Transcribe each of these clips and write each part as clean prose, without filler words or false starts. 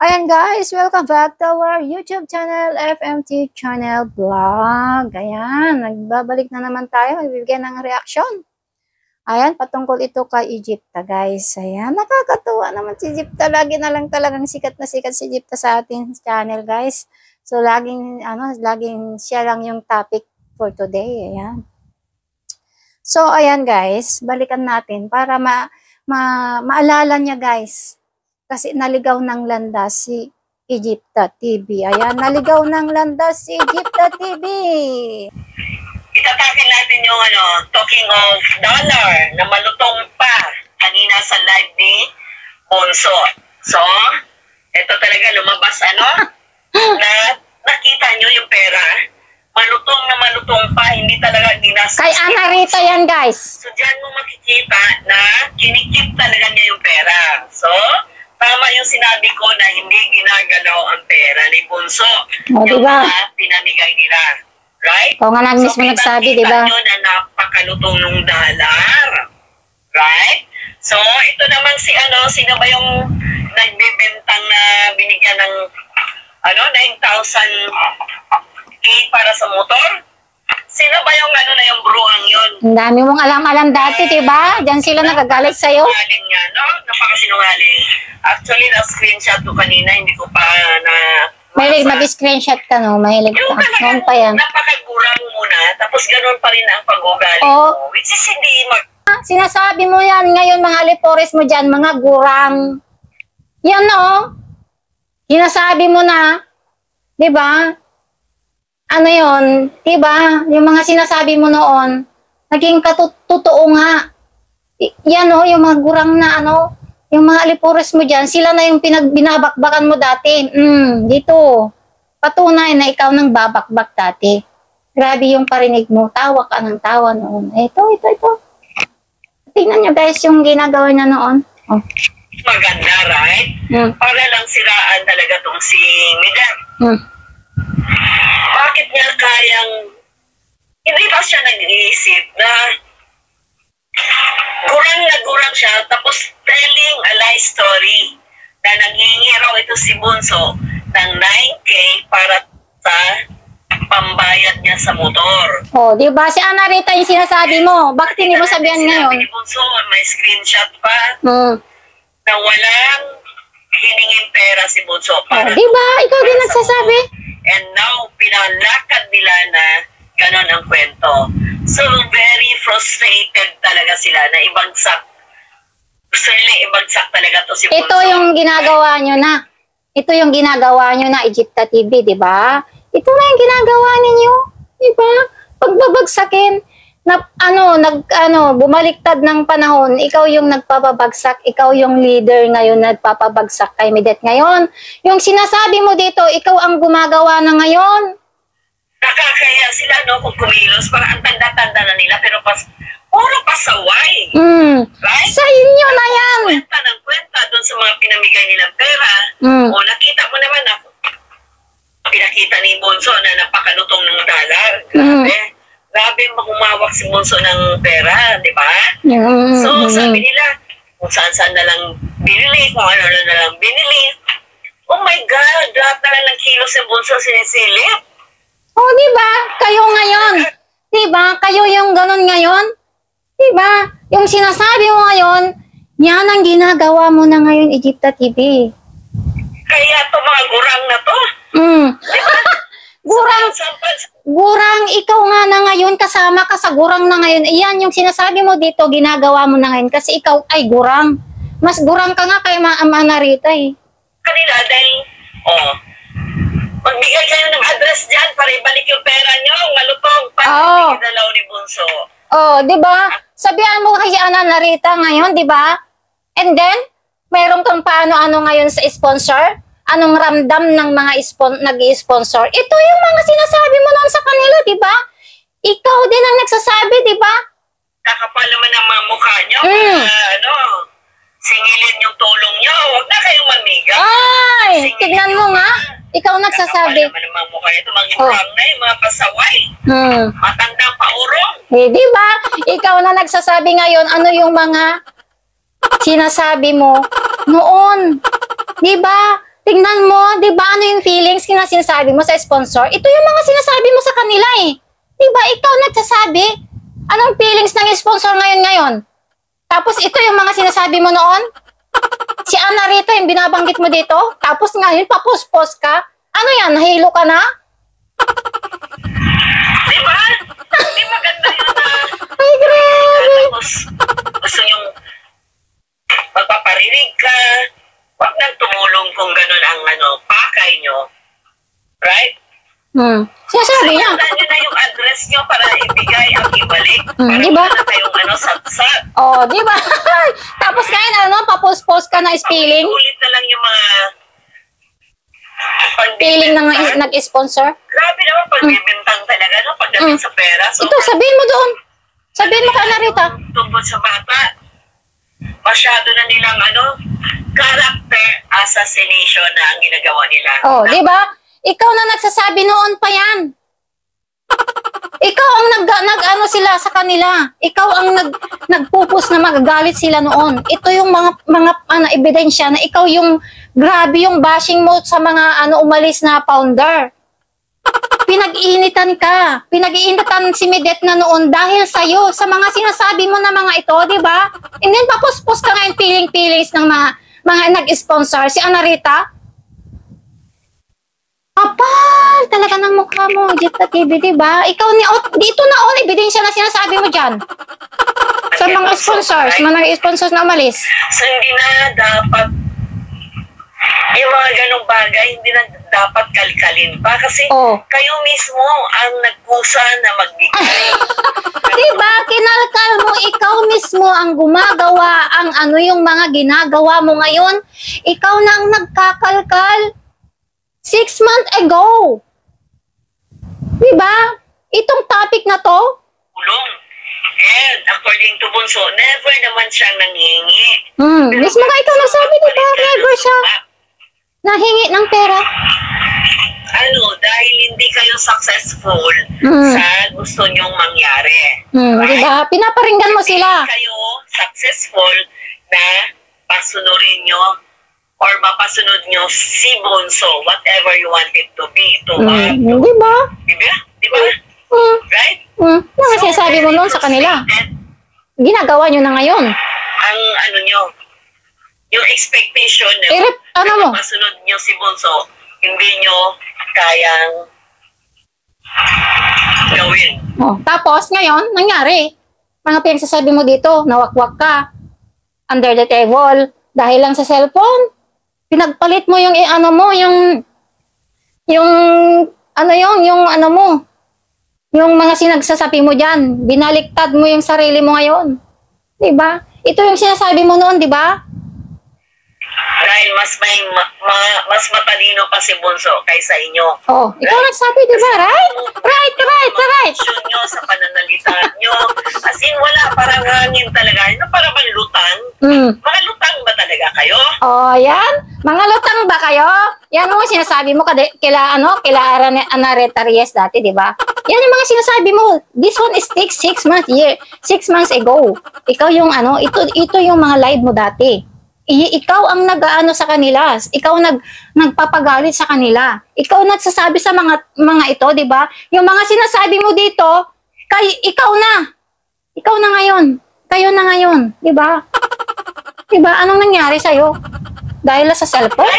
Ayan guys, welcome back to our YouTube channel, FMT Channel Vlog. Ayan, nagbabalik na naman tayo, magbibigyan ng reaction. Ayan, patungkol ito kay Egypta guys. Ayan, nakakatuwa naman si Egypta. Lagi na lang talagang sikat na sikat si Egypta sa ating channel guys. So, laging siya lang yung topic for today. Ayan. So, ayan guys, balikan natin para maalala niya guys. Kasi naligaw ng landas si Egypta TV. Ayan, naligaw ng landas si Egypta TV. Itatakin natin yung talking of dollar na malutong pa kanina sa live ni Bonso. So, ito talaga lumabas na nakita nyo yung pera. Malutong na malutong pa, hindi talaga ginastos. Kay Ana Rita yan guys. So, dyan mo makikita na kinikip talaga niya yung pera. So, tama yung sinabi ko na hindi ginagalaw ang pera ni Bunso. O, yung diba? mga pinamigay nila. Right? O nga lang mismo nagsabi, diba? So, na napakalutong ng dollar. Right? So, ito naman sino ba yung nagbibentang na binigyan ng 9,000 para sa motor? Sino ba yung na yung bruhang yun? Ang dami mong alam-alam dati, diba? Diyan sila nagagalit sa'yo. Napakasinungaling niya, no? Napakasinungaling. Actually, na-screenshot ko kanina, hindi ko pa na... Mahilig mag-screenshot ka, no? Mahilig ka. Noon pa yan. Napakagurang muna, tapos ganun pa rin ang pag-ugali mo. Which is hindi Sinasabi mo yan ngayon, mga alipores mo dyan, mga gurang. Yan, no? Sinasabi mo na, diba? Ano yun, diba? Yung mga sinasabi mo noon, naging totoo nga. Yan, no? Yung mga gurang na, yung mga alipores mo dyan, sila na yung binabakbakan mo dati. Dito. Patunay na ikaw nang babakbak dati. Grabe yung parinig mo. Tawa ka ng tawa noon. Ito. Tingnan nyo guys yung ginagawa niya noon. Oh. Maganda, right? Para lang siraan talaga tong si Miguel. Bakit niya kayang... Hindi ba siya nag-iisip na gurang siya, tapos telling a lie story na nanghihingi raw ito si Bunso ng 9K para sa pambayad niya sa motor. Oh, di ba? Si Ana Rita yung sinasabi mo. Bakit hindi mo sabihan ngayon? Sinabi ni Bunso, may screenshot pa na walang hiningin pera si Bunso para di ba? Ikaw din nagsasabi. And now, pinalakad nila na ganon ang kwento. So, very frustrated talaga sila na ibagsak. Gusto nila ibagsak talaga to si Bunso. Ito yung ginagawa nyo na. Ito yung ginagawa nyo na Egypta TV, di ba? Ito na yung ginagawa ninyo. Di ba? Pagbabagsakin. Bumaliktad ng panahon, ikaw yung nagpapabagsak, ikaw yung leader ngayon nagpapabagsak kay Midet ngayon. Yung sinasabi mo dito, ikaw ang gumagawa na ngayon. Nakakaya sila, kung kumilos, parang ang tanda-tanda na nila, pero puro pasaway. Right? Sa inyo na yan. Kwenta doon sa mga pinamigay nilang pera. O, nakita mo naman na pinakita ni Bonso na napakalutong ng dollar. Grabe humawak si Bonso ng pera, di ba? So, sabi nila, kung saan-saan na lang binili, kung ano na lang binili. Oh my God, lahat na lang ng kilo si Bonso sinisilip. Oh, di ba? Kayo ngayon. Di ba? Kayo yung ganun ngayon. Di ba? Yung sinasabi mo ngayon, yan ang ginagawa mo na ngayon, Egypta TV. Kaya to mga gurang na to. Diba? Gurang, ikaw nga na ngayon, kasama ka sa gurang na ngayon. Iyan yung sinasabi mo dito, ginagawa mo na ngayon kasi ikaw ay gurang. Mas gurang ka nga kay Ana Rita eh. Kanila dahil, magbigay kayo ng address dyan para ibalik yung pera nyo, malutong, para dalaw ni Bunso. Di ba? Sabihan mo kay Ana Rita ngayon, di ba? And then, mayroon kang paano-ano ngayon sa sponsor? Anong ramdam ng mga nag-i-sponsor? Ito yung mga sinasabi mo noon sa kanila, di ba? Ikaw din ang nagsasabi, di ba? Kakapal naman ang mga mukha nyo. Singilin yung tulong nyo. Huwag na kayong mamiga. Ay, tignan mo nga. Ikaw nagsasabi. Kakapal naman ang mga mukha nyo. Ito mga gurang na yung mga pasaway. Matandang paurong. Di ba? Ikaw na nagsasabi ngayon, ano yung mga sinasabi mo noon. Di ba? Tingnan ano yung feelings na sinasabi mo sa sponsor, ito yung mga sinasabi mo sa kanila eh. Diba, ikaw nagsasabi, anong feelings ng sponsor ngayon? Tapos ito yung mga sinasabi mo noon? Si Ana Rita yung binabanggit mo dito? Tapos ngayon, papos-pos ka? Ano yan, nahilo ka na? Diba? Hindi maganda yun na. Ay, grabe. Tapos, gusto nyong magpaparinig ka. Huwag nang tumulong kung ganun ang pakay nyo. Right? Sinasabi niya. Saan nyo na yung address nyo para ibigay ang ibalik? Para diba? wala na kayong satsat. Oh, di ba? Tapos ngayon, papos-pos ka na spelling. Ulit na lang yung mga Spelling ng nag-sponsor. Grabe naman pagbibintang talaga, pagdating sa pera. So, ito, sabihin mo doon. Sabihin mo ka na, Rita. Tungkol sa bata, masyado na nilang character assassination na ang ginagawa nila. Oh, di ba? Ikaw na nagsasabi noon pa yan. Ikaw ang nag-ano sila sa kanila. Ikaw ang nagpupus na magagalit sila noon. Ito yung mga ebidensya na ikaw yung grabe yung bashing mo sa mga umalis na founder. Pinag-iinitan ka. Pinag-iinitan si Medet na noon dahil sa'yo, sa mga sinasabi mo na mga ito, di ba? And then papus-pus ka ngayon feelings ng mga nag-sponsor. Si Ana Rita, kapal talaga ng mukha mo, Jetta TV, diba? Ikaw dito na ebidensya na sinasabi mo dyan. Sa mga sponsors, na umalis. So, hindi na dapat, yung mga ganong bagay, hindi na dapat kalkalin pa. Kasi kayo mismo ang nagkusa na magbigay. Diba? Kinalkal mo, ikaw mismo ang gumagawa ang yung mga ginagawa mo ngayon. Ikaw na ang nagkakalkal. 6 months ago. Diba? Itong topic na to? Tulong. And according to Bunso, never naman siyang nangingi. Mismo ka ikaw nagsabi, diba? Never siya nahingi ng pera. Dahil hindi kayo successful sa gusto nyong mangyari. Right? Diba? Pinaparinggan mo sila. Hindi kayo successful na pasunurin nyo or mapasunod nyo si Bunso, whatever you want it to be. Diba? Diba? Right? Mga sinasabi mo noon sa kanila. Ginagawa nyo na ngayon. Ang nyo, yung expectation nyo, na mapasunod nyo si Bunso, hindi nyo kayang gawin. Tapos ngayon, nangyari. Mga pinagsasabi mo dito, nawakwak ka. Under the table. Dahil lang sa cellphone. Pinagpalit mo yung yung mga sinagsasabi mo dyan. Binaliktad mo yung sarili mo ngayon. Diba? Ito yung sinasabi mo noon, diba? Dahil mas matalino pa si Bunso kaysa inyo. Ikaw nagsabi, diba? Right? Right. Nyo sa pananalita nyo. As in, wala, parang hangin talaga. Parang bang lutang? Mga lutang ba talaga kayo? Yan. Mga lutang ba kayo? Yan mo sinasabi mo kila Ana Rita Reyes dati, di ba? Yan yung mga sinasabi mo. This one is 6 months ago. Ikaw yung ito yung mga live mo dati. Ikaw ang nag-aano sa kanila. Ikaw nagpapagalit sa kanila. Ikaw nagsasabi sa mga ito, di ba? Yung mga sinasabi mo dito, ikaw na. Ikaw na ngayon. Kayo na ngayon, di ba? Di ba? Anong nangyari sa'yo? Dahil sa cellphone?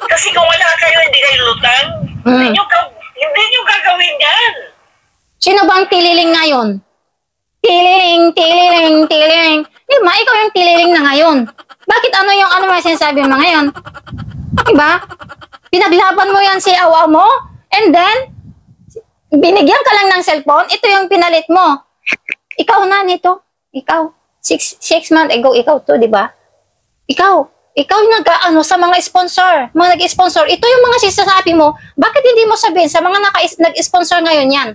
Kasi kung wala kayo, hindi kayo lutang. Hindi nyo gagawin yan. Sino bang tililing ngayon? Tililing. Di ba? Ikaw yung tililing na ngayon. Bakit ano may sinasabi mo ngayon? Diba? Pinaglaban mo yan si awa mo, and then, binigyan ka lang ng cellphone, ito yung pinalit mo. Ikaw na nito. Ikaw. 6 months ago, ikaw to, diba? Ikaw yung sa mga sponsor, mga nag-sponsor. Ito yung mga sinasabi mo, bakit hindi mo sabihin sa mga nag-sponsor ngayon yan?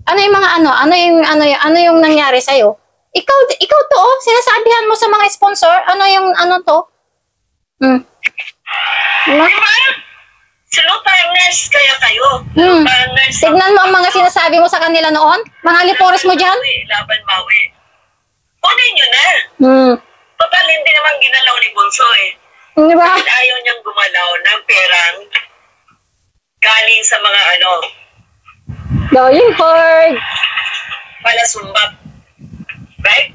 Ano yung mga ano yung nangyari sa'yo? Ikaw to, sinasabihan mo sa mga sponsor, to? Diba? Silutangers kaya kayo. Tignan mo ang mga sinasabi mo sa kanila noon, mga lipores mo dyan. Laban bawi. Kunin nyo na. Total, hindi naman ginalaw ni Bunso eh. Diba? Ayaw niyang gumalaw ng perang galing sa mga Dying hard. palasumbat. Right?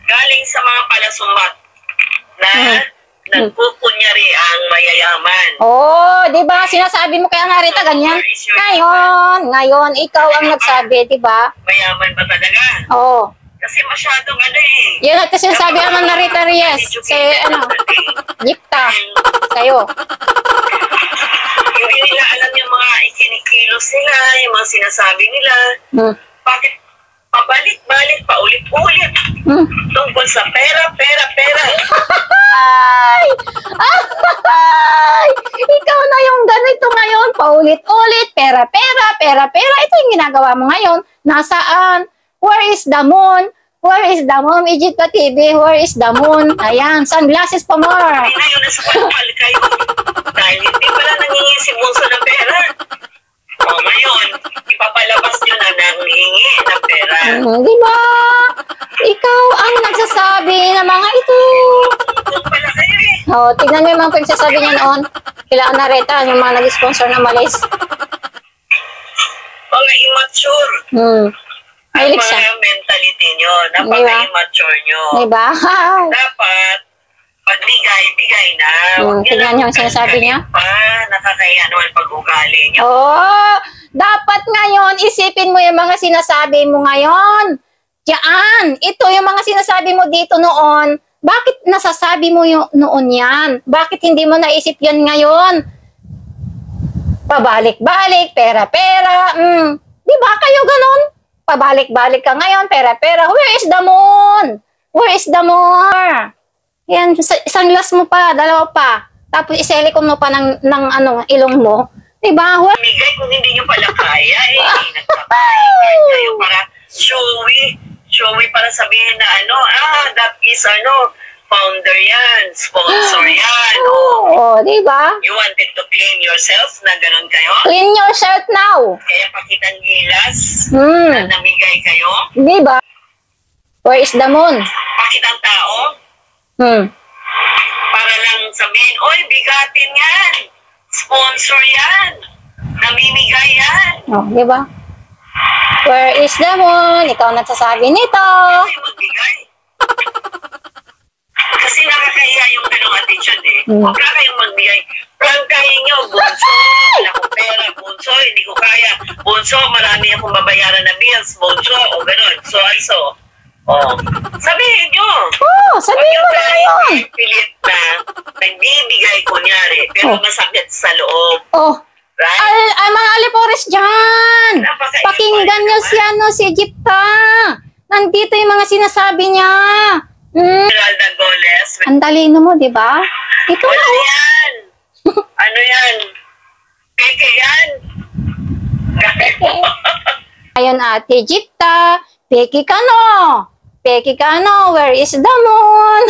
Galing sa mga palasumbat na nagpupunyari ang mayayaman. Oh, di ba? Sinasabi mo kaya nga Rita, ganyan. Ngayon, ikaw ang nagsabi, di ba? Mayaman ba talaga? Oo. Kasi masyadong Yan at sinasabi naman na Rita Reyes. Jipta. Sa'yo. Hindi nila alam yung mga ikinikilos nila, yung mga sinasabi nila. Bakit pabalik-balik, paulit-ulit tungkol sa pera. Ay! Ikaw na yung ganito ngayon. Paulit-ulit. Pera. Ito yung ginagawa mo ngayon. Nasaan? Where is the moon? Where is the moon? Egypt TV. Where is the moon? Ayan. Sunglasses pa more. Hindi na yun nasa palpal kayo. Dahil hindi pala nangingi si Bunso ng pera. O ngayon, ipapalabas nyo na nangingi ng pera. Di ba? Ikaw ang nagsasabi ng mga ito. Kung pala kayo Tignan mo yung mga pagsasabi niya noon. Kailangan na Rita, yung mga nag-sponsor ng Malis. Mga immature. Mahilig siya. Ang mga mentality nyo. Napaka-immature nyo. Diba? Dapat, pagbigay na. Tignan niyo ang sinasabi niya. Nakakaya naman pag-ugali nyo. Dapat ngayon, isipin mo yung mga sinasabi mo ngayon. Diyan. Ito yung mga sinasabi mo dito noon. Bakit nasasabi mo yung noon yan? Bakit hindi mo naisip yan ngayon? Pabalik-balik, pera. Di ba kayo ganun? Pabalik-balik ka ngayon, pera. Where is the moon? Where is the moon? Yan, isang glass mo pa, dalawa pa. Tapos iselikom mo pa ng ilong mo. Diba? Migay kung hindi nyo pala kaya, nagpapahingay kayo para showy para sabihin na that is founder yan, sponsor yan. Diba? You wanted to clean yourself na ganun kayo? Clean your shirt now. Kaya pakitang gilas na namigay kayo? Diba? Where is the moon? Pakitang tao? Para lang sabihin, oy, bigatin yan. Sponsor yan. Namimigay yan. Diba? Where is the moon? Ikaw nagsasabi nito. Kasi magbigay. Kasi nakakahiya yung ganong attitude Huwag na kayong magbigay. Prangkahin nyo, Bunso. Wala akong pera, Bunso. Hindi ko kaya. Bunso, marami akong babayaran na bills. Bunso, o ganon. So. Sabihin nyo. Sabihin mo na ngayon. Pilit na nagbibigay kunyari, pero masakit sa loob. Right? Ay, mga alipores dyan. Pakinggan nyo si Egypta. Nandito yung mga sinasabi niya. Geralda Goles. Ang talino mo, di ba? Ito na. Yan? Ano yan? Peke yan? Ayun ate Egypta. Peke ka no. Where is the moon?